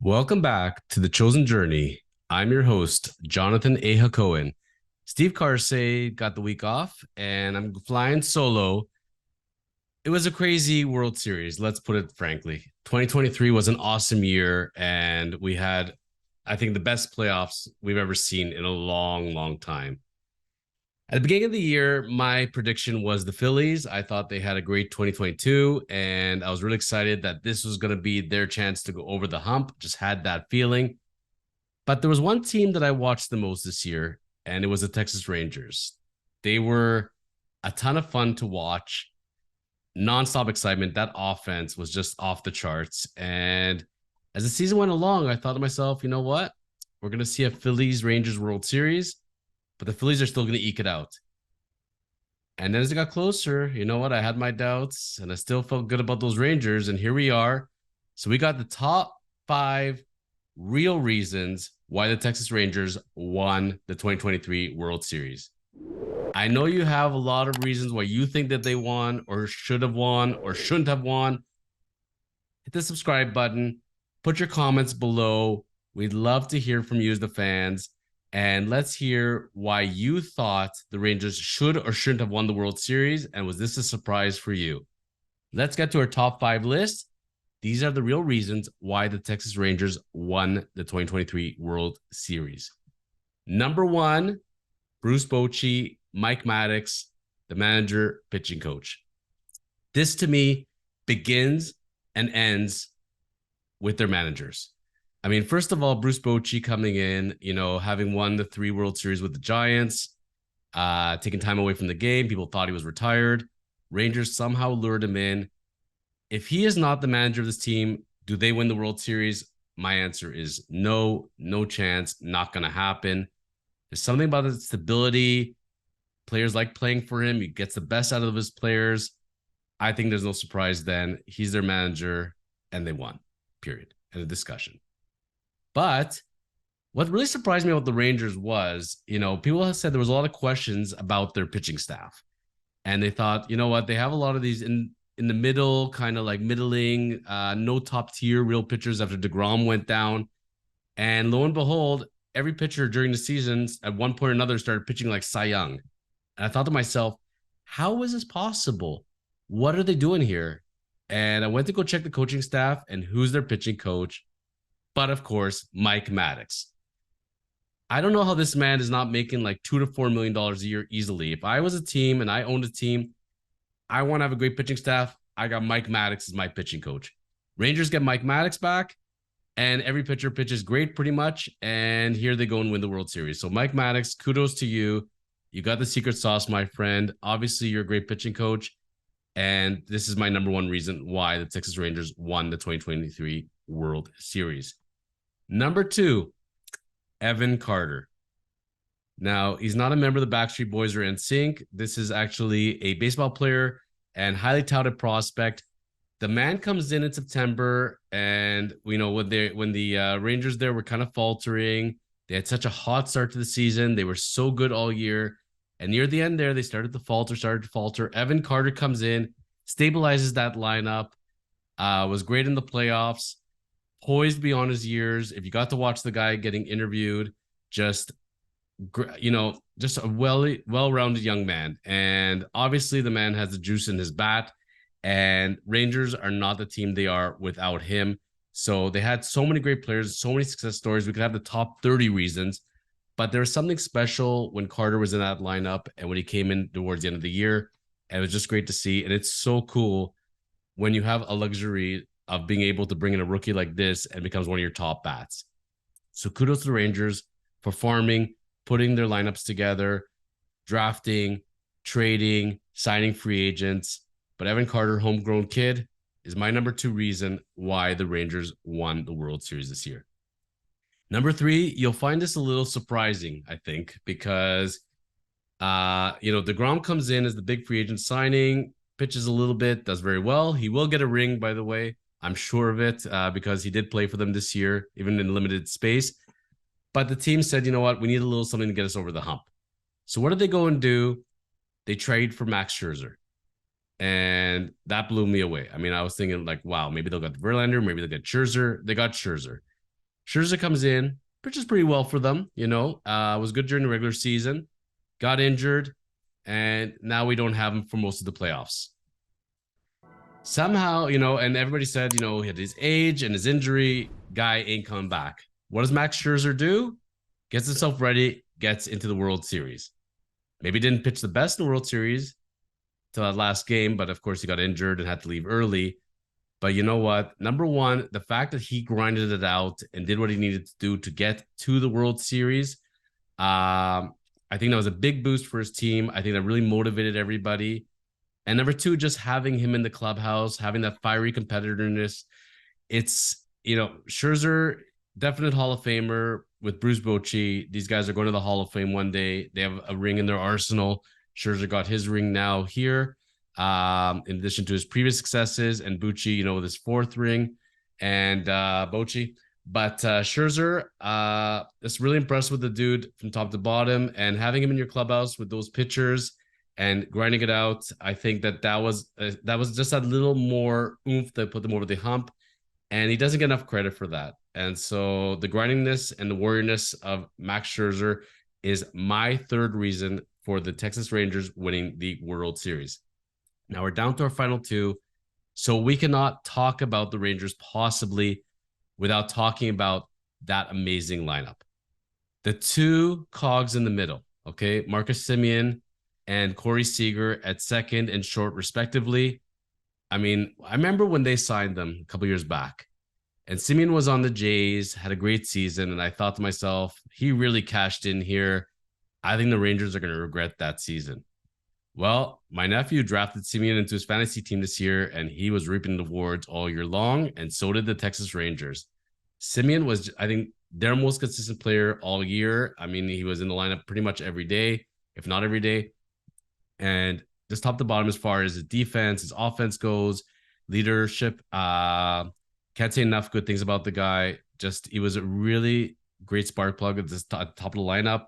Welcome back to The Chosen Journey. I'm your host, Jonathan A. Hakohen. Steve Carsey got the week off, and I'm flying solo. It was a crazy World Series, let's put it frankly. 2023 was an awesome year, and we had, I think, the best playoffs we've ever seen in a long, long time. At the beginning of the year, my prediction was the Phillies. I thought they had a great 2022, and I was really excited that this was going to be their chance to go over the hump. Just had that feeling. But there was one team that I watched the most this year, and it was the Texas Rangers. They were a ton of fun to watch, nonstop excitement. That offense was just off the charts. And as the season went along, I thought to myself, you know what? We're going to see a Phillies Rangers World Series, but the Phillies are still going to eke it out. And then as it got closer, you know what? I had my doubts, and I still felt good about those Rangers. And here we are. So we got the top five real reasons why the Texas Rangers won the 2023 World Series. I know you have a lot of reasons why you think that they won or should have won or shouldn't have won. Hit the subscribe button. Put your comments below. We'd love to hear from you as the fans. And let's hear why you thought the Rangers should or shouldn't have won the World Series. And was this a surprise for you? Let's get to our top five list. These are the real reasons why the Texas Rangers won the 2023 World Series. Number one, Bruce Bochy, Mike Maddox, the manager, pitching coach. This to me begins and ends with their managers. I mean, first of all, Bruce Bochy coming in, having won the 3 World Series with the Giants, taking time away from the game. People thought he was retired. Rangers somehow lured him in. If he is not the manager of this team, do they win the World Series? My answer is no chance, not going to happen. There's something about the stability. Players like playing for him. He gets the best out of his players. I think there's no surprise then. He's their manager, and they won, period. End of discussion. But what really surprised me about the Rangers was, people have said there was a lot of questions about their pitching staff. And they thought, you know what, they have a lot of these in the middle, kind of like middling, no top tier real pitchers after DeGrom went down. And lo and behold, every pitcher during the seasons at one point or another started pitching like Cy Young. And I thought to myself, how is this possible? What are they doing here? And I went to go check the coaching staff and who's their pitching coach. But of course, Mike Maddox. I don't know how this man is not making like $2 to $4 million a year easily. If I was a team and I owned a team, I want to have a great pitching staff. I got Mike Maddox as my pitching coach. Rangers get Mike Maddox back, and every pitcher pitches great pretty much. And here they go and win the World Series. So Mike Maddox, kudos to you. You got the secret sauce, my friend. Obviously, you're a great pitching coach. And this is my number one reason why the Texas Rangers won the 2023 World Series. Number two, Evan Carter. Now, he's not a member of the Backstreet Boys or NSYNC. This is actually a baseball player and highly touted prospect. The man comes in September, and when the Rangers there were kind of faltering. They had such a hot start to the season. They were so good all year. And near the end there, they started to falter. Evan Carter comes in, stabilizes that lineup, was great in the playoffs, poised beyond his years. If you got to watch the guy getting interviewed, just a well-rounded young man. And obviously the man has the juice in his bat, and Rangers are not the team they are without him. So they had so many great players, so many success stories. We could have the top 30 reasons, but there was something special when Carter was in that lineup and when he came in towards the end of the year. And it was just great to see. And it's so cool when you have a luxury of being able to bring in a rookie like this and becomes one of your top bats. So kudos to the Rangers for farming, putting their lineups together, drafting, trading, signing free agents. But Evan Carter, homegrown kid, is my number two reason why the Rangers won the World Series this year. Number three, you'll find this a little surprising, I think, because, DeGrom comes in as the big free agent signing, pitches a little bit, does very well. He will get a ring, by the way. I'm sure of it because he did play for them this year, even in limited space. But the team said, you know what, we need a little something to get us over the hump. So what did they go and do? They trade for Max Scherzer. And that blew me away. I mean, I was thinking like, wow, maybe they'll get Verlander, maybe they'll get Scherzer. They got Scherzer. Scherzer comes in, pitches pretty well for them, was good during the regular season, got injured, and now we don't have him for most of the playoffs. Somehow, and everybody said, he had his age and his injury, guy ain't coming back. What does Max Scherzer do? Gets himself ready, gets into the World Series. Maybe didn't pitch the best in the World Series till that last game, but of course he got injured and had to leave early. But you know what? Number one, the fact that he grinded it out and did what he needed to do to get to the World Series, I think that was a big boost for his team. I think that really motivated everybody. And number two, just having him in the clubhouse, having that fiery competitiveness. It's, Scherzer, definite Hall of Famer with Bruce Bochy. These guys are going to the Hall of Fame one day. They have a ring in their arsenal. Scherzer got his ring now here, in addition to his previous successes, and Bucci, with his fourth ring, and Bochy. But Scherzer, is really impressed with the dude from top to bottom, and having him in your clubhouse with those pitchers and grinding it out. I think that was just a little more oomph that put them over the hump, and he doesn't get enough credit for that. And so the grindingness and the warriorness of Max Scherzer is my third reason for the Texas Rangers winning the World Series. Now we're down to our final two, so we cannot talk about the Rangers possibly without talking about that amazing lineup. The two cogs in the middle, okay, Marcus Semien and Corey Seager at second and short, respectively. I mean, I remember when they signed them a couple years back, and Semien was on the Jays, had a great season, and I thought to myself, he really cashed in here. I think the Rangers are going to regret that season. Well, my nephew drafted Semien into his fantasy team this year, and he was reaping the rewards all year long, and so did the Texas Rangers. Semien was, I think, their most consistent player all year. I mean, he was in the lineup pretty much every day, if not every day. And just top to bottom, as far as his defense, his offense goes, leadership, can't say enough good things about the guy. Just, he was a really great spark plug at the top of the lineup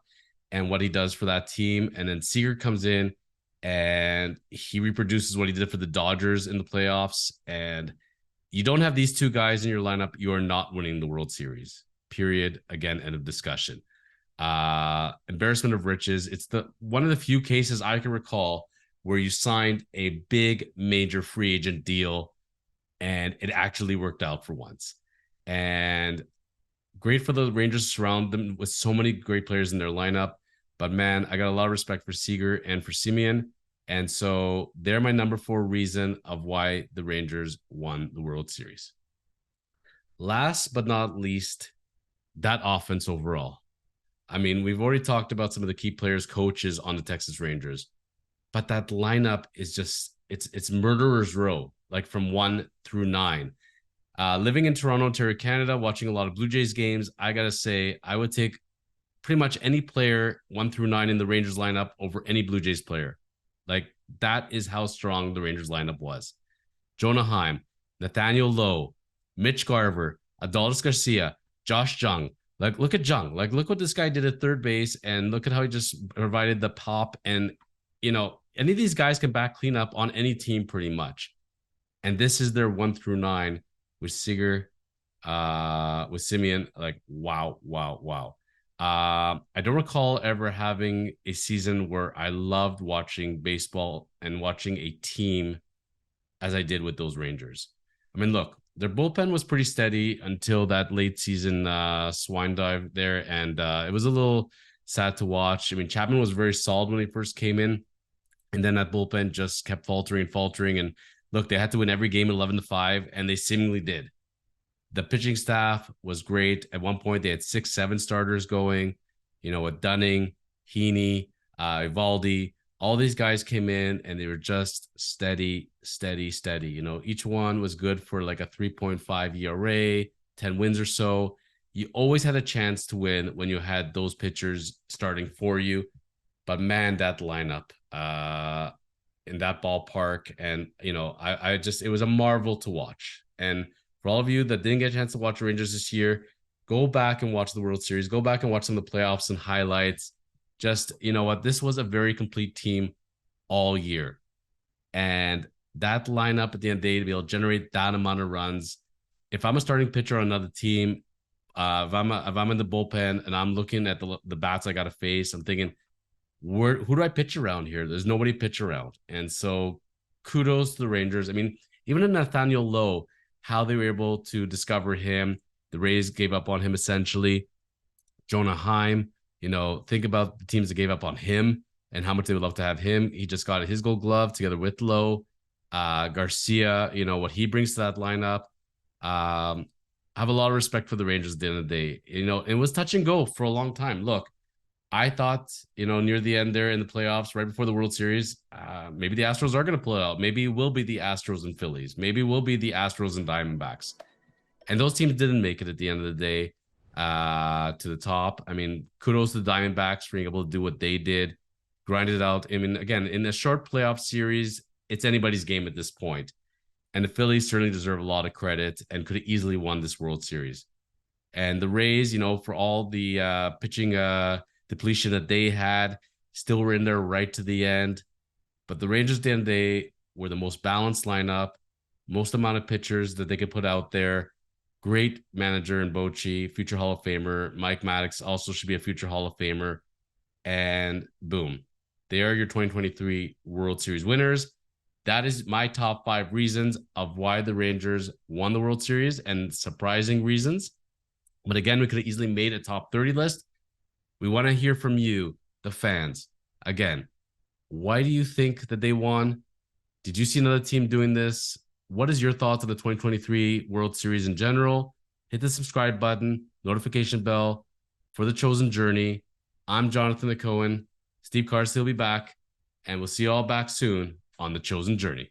and what he does for that team. And then Seager comes in and he reproduces what he did for the Dodgers in the playoffs. And you don't have these two guys in your lineup, you are not winning the World Series. Period. Again, end of discussion. Embarrassment of riches. It's the one of the few cases I can recall where you signed a big major free agent deal and it actually worked out for once. And great for the Rangers to surround them with so many great players in their lineup. But man, I got a lot of respect for Seager and for Semien. And so they're my number 4 reason of why the Rangers won the World Series. Last but not least, that offense overall. I mean, we've already talked about some of the key players, coaches on the Texas Rangers, but that lineup is just, it's murderer's row, like from 1 through 9. Living in Toronto, Ontario, Canada, watching a lot of Blue Jays games, I got to say, I would take pretty much any player 1 through 9 in the Rangers lineup over any Blue Jays player. Like, that is how strong the Rangers lineup was. Jonah Heim, Nathaniel Lowe, Mitch Garver, Adolis Garcia, Josh Jung. Like, look at Jung. Like, look what this guy did at third base, and look at how he just provided the pop. And, any of these guys can back clean up on any team pretty much. And this is their 1 through 9 with Seager, with Semien. Like, wow, wow, wow. I don't recall ever having a season where I loved watching baseball and watching a team as I did with those Rangers. I mean, look, their bullpen was pretty steady until that late season swine dive there, and it was a little sad to watch. I mean, Chapman was very solid when he first came in, and then that bullpen just kept faltering. And look, they had to win every game 11-5, and they seemingly did. The pitching staff was great. At one point, they had 6-7 starters going, with Dunning, Heaney, Evaldi. All these guys came in and they were just steady. Each one was good for like a 3.5 ERA, 10 wins or so. You always had a chance to win when you had those pitchers starting for you. But man, that lineup in that ballpark. And, I just, it was a marvel to watch. And for all of you that didn't get a chance to watch the Rangers this year, go back and watch the World Series. Go back and watch some of the playoffs and highlights. Just, this was a very complete team all year. And that lineup at the end of the day to be able to generate that amount of runs. If I'm a starting pitcher on another team, If I'm in the bullpen and I'm looking at the bats I got to face, I'm thinking, who do I pitch around here? There's nobody pitch around, and so kudos to the Rangers. I mean, even in Nathaniel Lowe, how they were able to discover him. The Rays gave up on him essentially. Jonah Heim, think about the teams that gave up on him and how much they would love to have him. He just got his Gold Glove together with Lowe. Garcia, what he brings to that lineup. I have a lot of respect for the Rangers at the end of the day. It was touch and go for a long time. Look, I thought, near the end there in the playoffs, right before the World Series, maybe the Astros are going to pull it out. Maybe it will be the Astros and Phillies. Maybe it will be the Astros and Diamondbacks. And those teams didn't make it at the end of the day to the top. I mean, kudos to the Diamondbacks for being able to do what they did, grind it out. I mean, again, in a short playoff series, it's anybody's game at this point. And the Phillies certainly deserve a lot of credit and could have easily won this World Series. And the Rays, for all the pitching depletion that they had, still were in there right to the end. But the Rangers, at the end of the day, were the most balanced lineup, most amount of pitchers that they could put out there. Great manager in Bochy, future Hall of Famer. Mike Maddox also should be a future Hall of Famer. And boom, they are your 2023 World Series winners. That is my top 5 reasons of why the Rangers won the World Series, and surprising reasons. But again, we could have easily made a top 30 list. We want to hear from you, the fans. Again, why do you think that they won? Did you see another team doing this? What is your thoughts on the 2023 World Series in general? Hit the subscribe button, notification bell for The Chosen Journey. I'm Jonathan Cohen. Steve Carsey will be back, and we'll see you all back soon on The Chosen Journey.